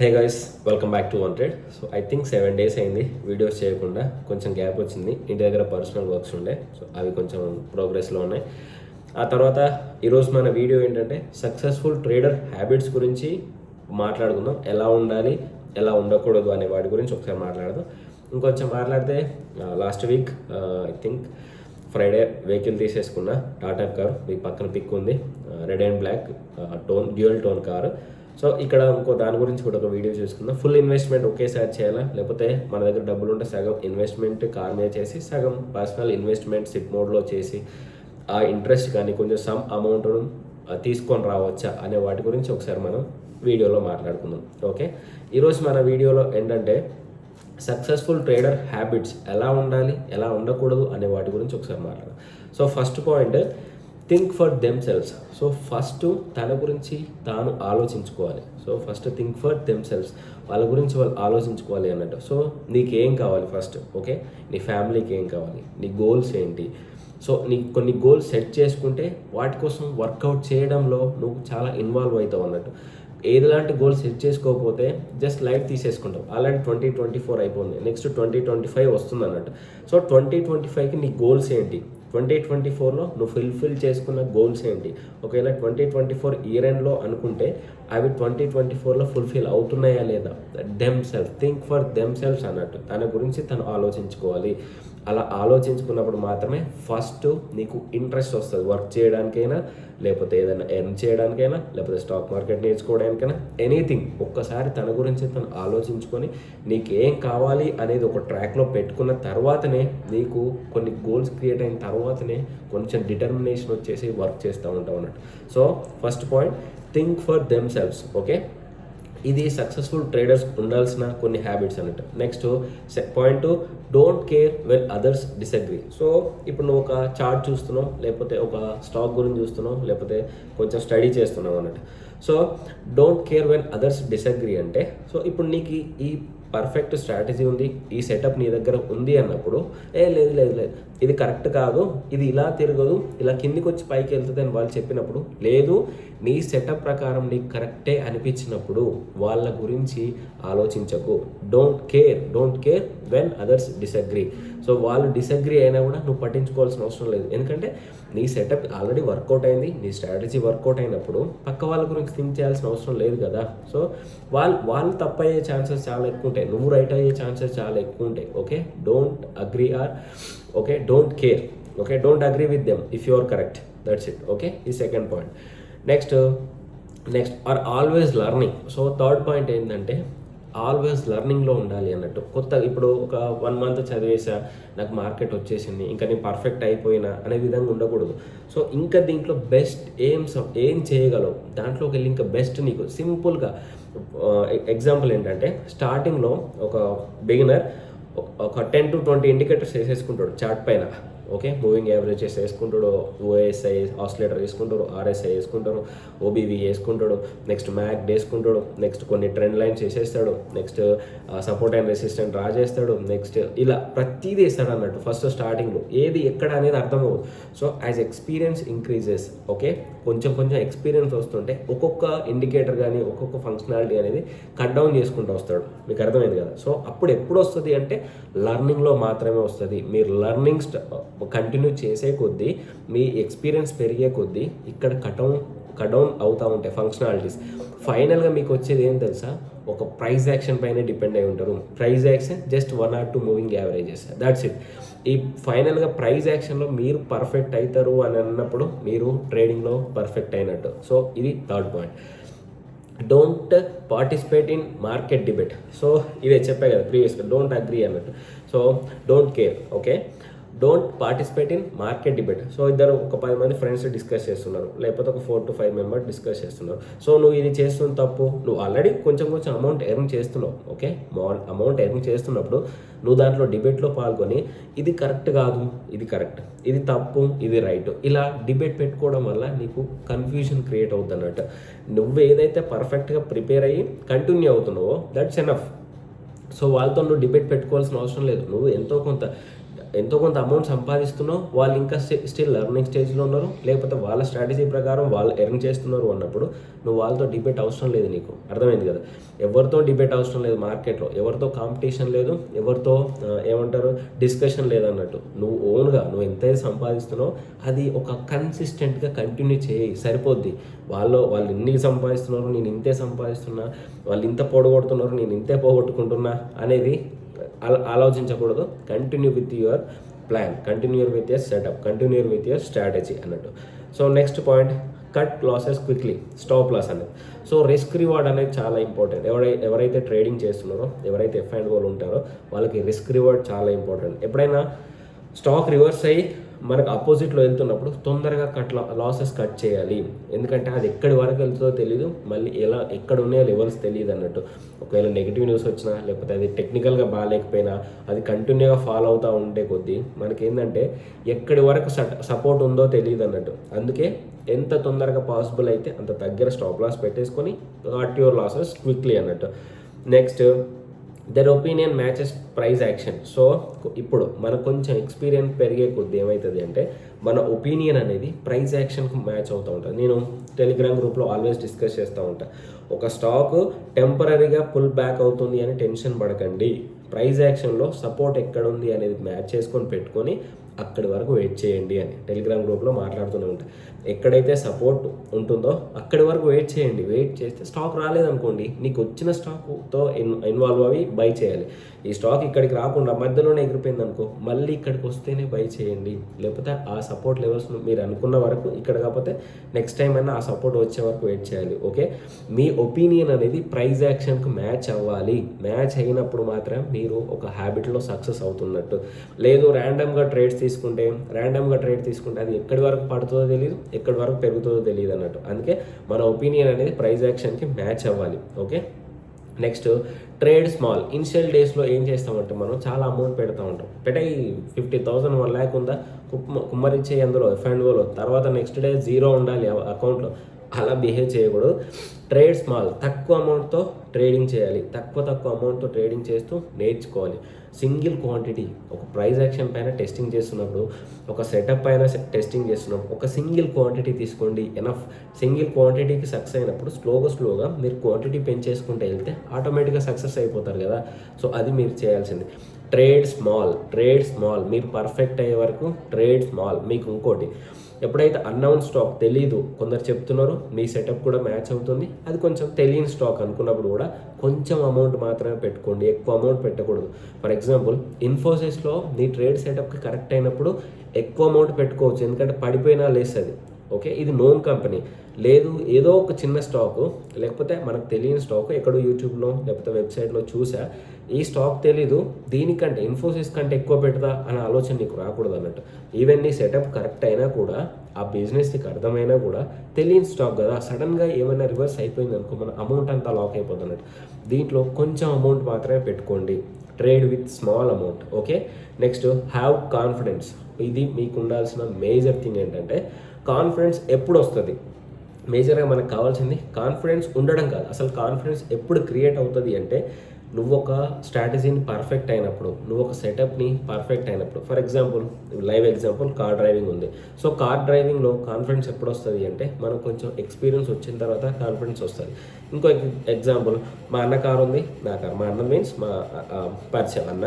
Hey guys, welcome back to wanted. So I think 7 days అయింది videos చేయకుండా. కొంచెం gap వచ్చింది, ఇంటి దగ్గర పర్సనల్ వర్క్స్ ఉండే, సో అవి కొంచెం ప్రోగ్రెస్లో ఉన్నాయి. ఆ తర్వాత ఈరోజు మన వీడియో ఏంటంటే సక్సెస్ఫుల్ ట్రేడర్ హ్యాబిట్స్ గురించి మాట్లాడుకుందాం. ఎలా ఉండాలి, ఎలా ఉండకూడదు అనే వాటి గురించి ఒకసారి మాట్లాడదాం. ఇంకొంచెం మాట్లాడితే last week I think Friday vehicle తీసేసుకున్న టాటా కార్, మీ పక్కన పిక్ ఉంది, red and black dual tone car. So ఇక్కడ ఇంకో దాని గురించి కూడా ఒక వీడియో చేసుకుందాం. ఫుల్ ఇన్వెస్ట్మెంట్ ఒకేసారి చేయాలా, లేకపోతే మన దగ్గర డబ్బులు ఉంటే సగం ఇన్వెస్ట్మెంట్ కార్ మీద చేసి సగం పర్సనల్ ఇన్వెస్ట్మెంట్ సిప్ మోడ్లో చేసి ఆ ఇంట్రెస్ట్ కానీ కొంచెం సమ్ అమౌంట్ను తీసుకొని రావచ్చా అనే వాటి గురించి ఒకసారి మనం వీడియోలో మాట్లాడుకుందాం. ఓకే, ఈరోజు మన వీడియోలో ఏంటంటే సక్సెస్ఫుల్ ట్రేడర్ హ్యాబిట్స్ ఎలా ఉండాలి, ఎలా ఉండకూడదు అనే వాటి గురించి ఒకసారి మాట్లాడదాం. So first point, think for themselves. So first తన గురించి తాను ఆలోచించుకోవాలి. So first think for themselves, వాళ్ళ గురించి వాళ్ళు ఆలోచించుకోవాలి అన్నట్టు. సో నీకేం కావాలి ఫస్ట్, ఓకే, నీ ఫ్యామిలీకి ఏం కావాలి, నీ గోల్స్ ఏంటి. సో నీకు కొన్ని గోల్స్ సెట్ చేసుకుంటే వాటి కోసం వర్కౌట్ చేయడంలో నువ్వు చాలా ఇన్వాల్వ్ అవుతావు అన్నట్టు. ఏదిలాంటి గోల్స్ సెట్ చేసుకోకపోతే జస్ట్ లైట్ తీసేసుకుంటావు. అలాంటి 2024 అయిపోయింది, నెక్స్ట్ 2025 వస్తుంది అన్నట్టు. సో 2025కి నీ గోల్స్ ఏంటి, 2024లో నువ్వు ఫుల్ఫిల్ చేసుకున్న గోల్స్ ఏంటి. ఒకవేళ 2024 ఇయర్ ఎండ్లో అనుకుంటే అవి 2024లో ఫుల్ఫిల్ అవుతున్నాయా లేదా. థింక్ ఫర్ దెమ్సెల్వ్స్ అన్నట్టు. తన గురించి తను ఆలోచించుకోవాలి. అలా ఆలోచించుకున్నప్పుడు మాత్రమే ఫస్ట్ నీకు ఇంట్రెస్ట్ వస్తుంది వర్క్ చేయడానికైనా, లేకపోతే ఏదైనా ఎర్న్ చేయడానికైనా, లేకపోతే స్టాక్ మార్కెట్ నేర్చుకోవడానికైనా, ఎనీథింగ్. ఒక్కసారి తన గురించి తను ఆలోచించుకొని నీకేం కావాలి అనేది ఒక ట్రాక్లో పెట్టుకున్న తర్వాతనే, నీకు కొన్ని గోల్స్ క్రియేట్ అయిన తర్వాతనే కొంచెం డిటర్మినేషన్ వచ్చేసి వర్క్ చేస్తూ ఉంటావు అన్నట్టు. So first point, think for themselves. Okay, ఇది సక్సెస్ఫుల్ ట్రేడర్స్ ఉండాల్సిన కొన్ని హ్యాబిట్స్ అన్నట్టు. Next point, don't care when others disagree. So ఇప్పుడు నువ్వు ఒక చార్ట్ చూస్తున్నావు, లేకపోతే ఒక స్టాక్ గురించి చూస్తున్నావు, లేకపోతే కొంచెం స్టడీ చేస్తున్నావు అన్నట్టు. So don't care when others disagree అంటే, సో ఇప్పుడు నీకు ఈ పర్ఫెక్ట్ స్ట్రాటజీ ఉంది, ఈ సెటప్ నీ దగ్గర ఉంది అన్నప్పుడు, లేదు లేదు లేదు ఇది కరెక్ట్ కాదు, ఇది ఇలా తిరగదు, ఇలా కిందికి వచ్చి పైకి వెళ్తుంది అని వాళ్ళు చెప్పినప్పుడు, లేదు నీ సెటప్ ప్రకారం నీకు కరెక్టే అనిపించినప్పుడు వాళ్ళ గురించి ఆలోచించకు. Don't care when others disagree. So వాళ్ళు డిసగ్రీ అయినా కూడా నువ్వు పట్టించుకోవాల్సిన అవసరం లేదు. ఎందుకంటే నీ సెటప్ ఆల్రెడీ వర్కౌట్ అయింది, నీ స్ట్రాటజీ వర్కౌట్ అయినప్పుడు పక్క వాళ్ళ గురించి థింక్ చేయాల్సిన అవసరం లేదు కదా. సో వాళ్ళు తప్పయ్యే ఛాన్సెస్ చాలా ఎక్కువ ఉంటాయి, నువ్వు రైట్ అయ్యే ఛాన్సెస్ చాలా ఎక్కువ ఉంటాయి. Okay, don't agree don't care. Okay, don't agree with them if you are correct, that's it. Okay, ఈ second point. Next are always learning. So third point ఏంటంటే ఆల్వేస్ లర్నింగ్లో ఉండాలి అన్నట్టు. ఇప్పుడు ఒక 1 month చదివేసా, నాకు మార్కెట్ వచ్చేసింది, ఇంకా నేను పర్ఫెక్ట్ అయిపోయినా అనే విధంగా ఉండకూడదు. సో ఇంకా దీంట్లో బెస్ట్ ఏం చేయగలవు, దాంట్లోకి వెళ్ళి ఇంకా బెస్ట్ నీకు సింపుల్గా ఎగ్జాంపుల్ ఏంటంటే, స్టార్టింగ్లో ఒక బిగినర్ ఒక 10 to 20 ఇండికేటర్స్ వేసేసుకుంటాడు చార్ట్ పైన. ఓకే, మూవింగ్ యావరేజెస్ వేసుకుంటాడు, ఓఎస్ఐ ఆసిలేటర్ వేసుకుంటారు, ఆర్ఎస్ఐ వేసుకుంటారు, ఓబీవీ వేసుకుంటాడు, నెక్స్ట్ మ్యాక్ వేసుకుంటాడు, నెక్స్ట్ కొన్ని ట్రెండ్ లైన్స్ వేసేస్తాడు, next support and resistant draw చేస్తాడు, నెక్స్ట్ ఇలా ప్రతిదీ వేస్తాడు అన్నట్టు. ఫస్ట్ స్టార్టింగ్లో ఏది ఎక్కడ అనేది అర్థమవుతుంది. So as experience increases, okay, కొంచెం ఎక్స్పీరియన్స్ వస్తుంటే ఒక్కొక్క ఇండికేటర్ కానీ ఒక్కొక్క ఫంక్షనాలిటీ అనేది కట్ డౌన్ చేసుకుంటూ వస్తాడు. మీకు అర్థమైంది కదా. సో అప్పుడు ఎప్పుడు వస్తుంది అంటే లర్నింగ్లో మాత్రమే వస్తుంది. మీరు లర్నింగ్ కంటిన్యూ చేసే కొద్దీ, మీ ఎక్స్పీరియన్స్ పెరిగే కొద్దీ ఇక్కడ కట్ డౌన్ అవుతూ ఉంటాయి ఫంక్షనాలిటీస్. ఫైనల్గా మీకు వచ్చేది ఏం తెలుసా, ఒక ప్రైస్ యాక్షన్ పైన డిపెండ్ అయి ఉంటారు. Price action just 1 or 2 moving averages, that's it. ఈ ఫైనల్గా ప్రైస్ యాక్షన్లో మీరు పర్ఫెక్ట్ అవుతారు అని అన్నప్పుడు మీరు ట్రేడింగ్లో పర్ఫెక్ట్ అయినట్టు. సో ఇది third point. Don't participate in market debate. So ఇదే చెప్పా కదా ప్రీవియస్గా, డోంట్ అగ్రీ అన్నట్టు. So don't care. Okay, don't participate in market debate. So ఇద్దరు ఒక 10 మంది ఫ్రెండ్స్ డిస్కస్ చేస్తున్నారు, లేకపోతే ఒక 4 to 5 members డిస్కస్ చేస్తున్నారు. సో నువ్వు ఇది చేస్తున్న తప్పు, నువ్వు ఆల్రెడీ కొంచెం అమౌంట్ ఎర్న్ చేస్తున్నావు. ఓకే, అమౌంట్ ఎర్న్ చేస్తున్నప్పుడు నువ్వు దాంట్లో డిబేట్లో పాల్గొని ఇది కరెక్ట్ కాదు, ఇది కరెక్ట్, ఇది తప్పు, ఇది రైట్, ఇలా డిబేట్ పెట్టుకోవడం వల్ల నీకు కన్ఫ్యూజన్ క్రియేట్ అవుతుంది అన్నట్టు. నువ్వు ఏదైతే పర్ఫెక్ట్గా ప్రిపేర్ అయ్యి కంటిన్యూ అవుతున్నావో దట్స్ ఎనఫ్. సో వాళ్ళతో నువ్వు డిబేట్ పెట్టుకోవాల్సిన అవసరం లేదు. నువ్వు ఎంతో కొంత ఎంతో కొంత అమౌంట్ సంపాదిస్తున్నావు, వాళ్ళు ఇంకా స్టిల్ లెర్నింగ్ స్టేజ్లో ఉన్నారు, లేకపోతే వాళ్ళ స్ట్రాటజీ ప్రకారం వాళ్ళు ఎర్న్ చేస్తున్నారు అన్నప్పుడు నువ్వు వాళ్ళతో డిబేట్ అవసరం లేదు. నీకు అర్థమైంది కదా, ఎవరితో డిబేట్ అవసరం లేదు మార్కెట్లో, ఎవరితో కాంపిటీషన్ లేదు, ఎవరితో ఏమంటారు డిస్కషన్ లేదన్నట్టు. నువ్వు ఓన్గా నువ్వు ఎంతైతే సంపాదిస్తున్నావో అది ఒక కన్సిస్టెంట్గా కంటిన్యూ చేయి, సరిపోద్ది. వాళ్ళు ఇన్ని సంపాదిస్తున్నారు, నేను ఇంతే సంపాదిస్తున్నా, వాళ్ళు ఇంత పొడగొడుతున్నారు, నేను ఇంతే పోగొట్టుకుంటున్నా అనేది ఆలోచించకూడదు. Continue with your plan, continue with your setup, continue with your strategy అన్నట్టు. So next point, cut losses quickly, stop loss అనేది. సో రిస్క్ రివార్డ్ అనేది చాలా ఇంపార్టెంట్. ఎవరైతే ట్రేడింగ్ చేస్తున్నారో, ఎవరైతే F&Oలు ఉంటారో వాళ్ళకి రిస్క్ రివార్డ్ చాలా ఇంపార్టెంట్. ఎప్పుడైనా స్టాక్ రివర్స్ అయ్యి మనకు అపోజిట్లో వెళ్తున్నప్పుడు తొందరగా లాసెస్ కట్ చేయాలి. ఎందుకంటే అది ఎక్కడి వరకు వెళ్తుందో తెలియదు, మళ్ళీ ఎక్కడ ఉన్నాయో లెవెల్స్ తెలియదు అన్నట్టు. ఒకవేళ నెగిటివ్ న్యూస్ వచ్చినా, లేకపోతే అది టెక్నికల్గా బాగాలేకపోయినా, అది కంటిన్యూగా ఫాలో అవుతూ ఉంటే కొద్దీ మనకేంటంటే ఎక్కడి వరకు సపోర్ట్ ఉందో తెలియదు అన్నట్టు. అందుకే ఎంత తొందరగా పాసిబుల్ అయితే అంత దగ్గర స్టాప్ లాస్ పెట్టేసుకొని కట్ యువర్ లాసెస్ క్విక్లీ అన్నట్టు. Next, there opinion matches price action. So ఇప్పుడు మనకు కొంచెం ఎక్స్పీరియన్స్ పెరిగే కొద్ది ఏమవుతుంది అంటే మన ఒపీనియన్ అనేది ప్రైస్ యాక్షన్కి మ్యాచ్ అవుతూ ఉంటుంది. నేను టెలిగ్రామ్ గ్రూప్లో ఆల్వేస్ డిస్కస్ చేస్తూ ఉంటాను, ఒక స్టాక్ టెంపరీగా పుల్ బ్యాక్ అవుతుంది అని టెన్షన్ పడకండి, ప్రైస్ యాక్షన్లో సపోర్ట్ ఎక్కడ ఉంది అనేది మ్యాచ్ చేసుకొని పెట్టుకొని అక్కడి వరకు వెయిట్ చేయండి అని టెలిగ్రామ్ గ్రూప్లో మాట్లాడుతూనే ఉంటాయి. ఎక్కడైతే సపోర్ట్ ఉంటుందో అక్కడి వరకు వెయిట్ చేయండి. వెయిట్ చేస్తే స్టాక్ రాలేదనుకోండి, నీకు వచ్చిన స్టాక్తో ఇన్వాల్వ్ అవి బై చేయాలి. ఈ స్టాక్ ఇక్కడికి రాకుండా మధ్యలోనే ఎగిరిపోయింది అనుకో, మళ్ళీ ఇక్కడికి వస్తేనే బై చేయండి. లేకపోతే ఆ సపోర్ట్ లెవెల్స్ మీరు అనుకున్న వరకు, ఇక్కడ కాకపోతే నెక్స్ట్ టైం అయినా ఆ సపోర్ట్ వచ్చే వరకు వెయిట్ చేయాలి. ఓకే, మీ ఒపీనియన్ అనేది ప్రైస్ యాక్షన్కి మ్యాచ్ అవ్వాలి. మ్యాచ్ అయినప్పుడు మాత్రం మీరు ఒక హ్యాబిట్లో సక్సెస్ అవుతున్నట్టు. లేదు ర్యాండమ్గా ట్రేడ్ తీసుకుంటే అది ఎక్కడి వరకు పడుతుందో తెలియదు, ఎక్కడి వరకు పెరుగుతుందో తెలియదు అన్నట్టు. అందుకే మన ఒపీనియన్ అనేది ప్రైస్ యాక్షన్కి మ్యాచ్ అవ్వాలి. Okay, next, trade small. Initial డేస్లో ఏం చేస్తామంటే మనం చాలా అమౌంట్ పెడతా ఉంటాం. 50,000 1 lakh ఉందా, కుమ్మరిచ్చే అందులో F&Oలో, తర్వాత నెక్స్ట్ డే 0 ఉండాలి అకౌంట్లో. అలా బిహేవ్ చేయకూడదు. ట్రేడ్ స్మాల్, తక్కువ అమౌంట్తో ట్రేడింగ్ చేయాలి. తక్కువ అమౌంట్తో ట్రేడింగ్ చేస్తూ నేర్చుకోవాలి. సింగిల్ క్వాంటిటీ, ఒక ప్రైస్ యాక్షన్ పైన టెస్టింగ్ చేస్తున్నప్పుడు, ఒక సెటప్ పైన టెస్టింగ్ చేస్తున్నప్పుడు ఒక సింగిల్ క్వాంటిటీ తీసుకోండి, ఎనఫ్. సింగిల్ క్వాంటిటీకి సక్సెస్ అయినప్పుడు స్లోగా మీరు క్వాంటిటీ పెంచేసుకుంటూ వెళ్తే ఆటోమేటిక్గా సక్సెస్ అయిపోతారు కదా. సో అది మీరు చేయాల్సింది. ట్రేడ్ స్మాల్, మీరు పర్ఫెక్ట్ అయ్యే వరకు ట్రేడ్ స్మాల్. మీకు ఇంకోటి, ఎప్పుడైతే అన్నౌన్ స్టాక్ తెలీదు, కొందరు చెప్తున్నారు మీ సెటప్ కూడా మ్యాచ్ అవుతుంది, అది కొంచెం తెలియని స్టాక్ అనుకున్నప్పుడు కూడా కొంచెం అమౌంట్ మాత్రమే పెట్టుకోండి, ఎక్కువ అమౌంట్ పెట్టకూడదు. ఫర్ ఎగ్జాంపుల్ ఇన్ఫోసిస్లో నీ ట్రేడ్ సెటప్కి కరెక్ట్ అయినప్పుడు ఎక్కువ అమౌంట్ పెట్టుకోవచ్చు, ఎందుకంటే పడిపోయినా లేస్తుంది. ఓకే, ఇది నోన్ కంపెనీ. లేదు ఏదో ఒక చిన్న స్టాకు, లేకపోతే మనకు తెలియని స్టాక్ ఎక్కడో యూట్యూబ్లో లేకపోతే వెబ్సైట్లో చూసా, ఈ స్టాక్ తెలీదు, దీనికంటే ఇన్ఫోసిస్ కంటే ఎక్కువ పెడతా అనే ఆలోచన నీకు రాకూడదు అన్నట్టు. ఈవెన్ నీ సెటప్ కరెక్ట్ అయినా కూడా, ఆ బిజినెస్ నీకు అర్థమైనా కూడా, తెలియని స్టాక్ కదా, సడన్గా ఏమైనా రివర్స్ అయిపోయింది అనుకో, మన అమౌంట్ అంతా లాక్ అయిపోతుంది అన్నట్టు. దీంట్లో కొంచెం అమౌంట్ మాత్రమే పెట్టుకోండి. Trade with small amount. Okay, next, have confidence. ఇది మీకు ఉండాల్సిన మేజర్ థింగ్ ఏంటంటే, కాన్ఫిడెన్స్ ఎప్పుడు వస్తుంది? మేజర్గా మనకు కావాల్సింది కాన్ఫిడెన్స్ ఉండడం కాదు. అసలు కాన్ఫిడెన్స్ ఎప్పుడు క్రియేట్ అవుతుంది అంటే, నువ్వు ఒక స్ట్రాటజీని పర్ఫెక్ట్ అయినప్పుడు, నువ్వు ఒక సెటప్ని పర్ఫెక్ట్ అయినప్పుడు. For example, live example, car driving ఉంది. సో కార్ డ్రైవింగ్లో కాన్ఫిడెన్స్ ఎప్పుడు వస్తుంది అంటే, మనకు కొంచెం ఎక్స్పీరియన్స్ వచ్చిన తర్వాత కాన్ఫిడెన్స్ వస్తుంది. ఇంకో ఎగ్జాంపుల్, మా అన్న కారు ఉంది, నా కారు, మా అన్న మీన్స్ మా పరిచయం అన్న,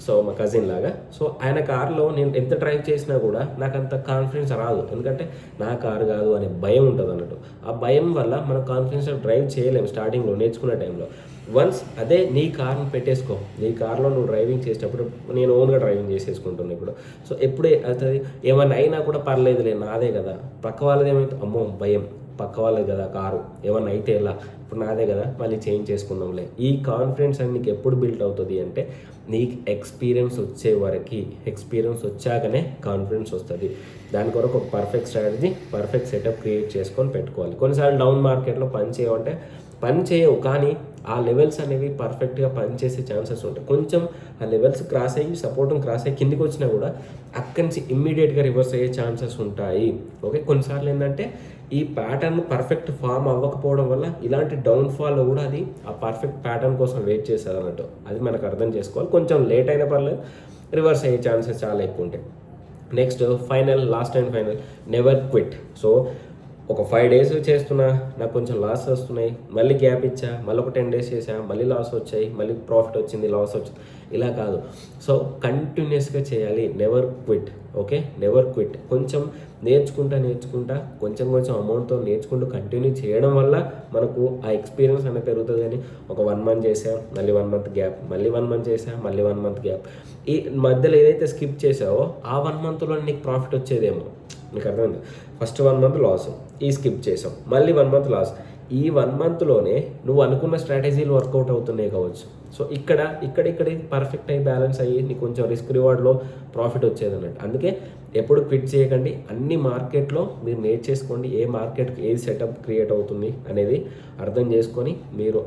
సో మా కజిన్ లాగా. సో ఆయన కారులో నేను ఎంత డ్రైవ్ చేసినా కూడా నాకు అంత కాన్ఫిడెన్స్ రాదు, ఎందుకంటే నా కారు కాదు అనే భయం ఉంటుంది అన్నట్టు. ఆ భయం వల్ల మనం కాన్ఫిడెన్స్ డ్రైవ్ చేయలేము స్టార్టింగ్లో, నేర్చుకునే టైంలో. వన్స్ అదే నీ కార్ని పెట్టేసుకో, నీ కార్లో నువ్వు డ్రైవింగ్ చేసేటప్పుడు, నేను ఓన్గా డ్రైవింగ్ చేసేసుకుంటున్నాను ఇప్పుడు. సో ఎప్పుడే అవుతుంది, ఏమన్నా అయినా కూడా పర్లేదులే, నాదే కదా. పక్క వాళ్ళది ఏమైతే, అమ్మో భయం, పక్క వాళ్ళది కదా కారు, ఏమన్నా అయితే ఎలా, ఇప్పుడు నాదే కదా, మళ్ళీ చేంజ్ చేసుకుందాంలే. ఈ కాన్ఫిడెన్స్ అని నీకు ఎప్పుడు బిల్డ్ అవుతుంది అంటే, నీకు ఎక్స్పీరియన్స్ వచ్చే వరకు, ఎక్స్పీరియన్స్ వచ్చాకనే కాన్ఫిడెన్స్ వస్తుంది. దాని కొరకు ఒక perfect strategy, perfect setup create చేసుకొని పెట్టుకోవాలి. కొన్నిసార్లు డౌన్ మార్కెట్లో పని చేయవు, కానీ ఆ లెవెల్స్ అనేవి పర్ఫెక్ట్గా పనిచేసే ఛాన్సెస్ ఉంటాయి. కొంచెం ఆ లెవెల్స్ క్రాస్ అయ్యి, సపోర్టింగ్ క్రాస్ అయ్యి కిందికి వచ్చినా కూడా అక్కడి నుంచి ఇమ్మీడియట్గా రివర్స్ అయ్యే ఛాన్సెస్ ఉంటాయి. ఓకే, కొన్నిసార్లు ఏంటంటే ఈ ప్యాటర్న్ పర్ఫెక్ట్ ఫామ్ అవ్వకపోవడం వల్ల ఇలాంటి డౌన్ఫాల్లో కూడా అది ఆ పర్ఫెక్ట్ ప్యాటర్న్ కోసం వెయిట్ చేస్తుంది అన్నట్టు. అది మనకు అర్థం చేసుకోవాలి. కొంచెం లేట్ అయినా పర్లేదు, రివర్స్ అయ్యే ఛాన్సెస్ చాలా ఎక్కువ ఉంటాయి. Next last and final, never quit. So ఒక 5 days చేస్తున్నా, నాకు కొంచెం లాస్ వస్తున్నాయి, మళ్ళీ గ్యాప్ ఇచ్చా, మళ్ళీ ఒక 10 days చేసా, మళ్ళీ లాస్ వచ్చాయి, మళ్ళీ ప్రాఫిట్ వచ్చింది, లాస్ వచ్చింది, ఇలా కాదు. సో కంటిన్యూస్గా చేయాలి, never quit. Okay, never quit. కొంచెం నేర్చుకుంటా కొంచెం అమౌంట్తో నేర్చుకుంటూ కంటిన్యూ చేయడం వల్ల మనకు ఆ ఎక్స్పీరియన్స్ అనేది పెరుగుతుంది. కానీ ఒక 1 month చేసా, మళ్ళీ 1 month గ్యాప్, మళ్ళీ 1 month చేసా, మళ్ళీ 1 month గ్యాప్, ఈ మధ్యలో ఏదైతే స్కిప్ చేసావో ఆ 1 monthలో నీకు ప్రాఫిట్ వచ్చేదేమో. నీకు అర్థమైంది? ఫస్ట్ 1 month లాస్, ఈ స్కిప్ చేసాం, మళ్ళీ 1 month లాస్. ఈ 1 monthలోనే నువ్వు అనుకున్న స్ట్రాటజీలు వర్కౌట్ అవుతున్నాయి కావచ్చు. సో ఇక్కడ పర్ఫెక్ట్ అయ్యి బ్యాలెన్స్ అయ్యి నీకు కొంచెం రిస్క్ రివార్డ్లో ప్రాఫిట్ వచ్చేది అన్నట్టు. అందుకే ఎప్పుడు క్విట్ చేయకండి. అన్ని మార్కెట్లో మీరు నేర్చేసుకోండి, ఏ మార్కెట్కి ఏది సెటప్ క్రియేట్ అవుతుంది అనేది అర్థం చేసుకొని మీరు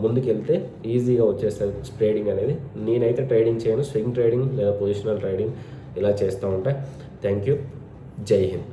ముందుకెళ్తే ఈజీగా వచ్చేస్తుంది ట్రేడింగ్ అనేది. నేనైతే ట్రేడింగ్ చేయను, స్వింగ్ ట్రేడింగ్ లేదా పొజిషనల్ ట్రేడింగ్ ఇలా చేస్తూ ఉంటాను. Thank you. జై హింద్.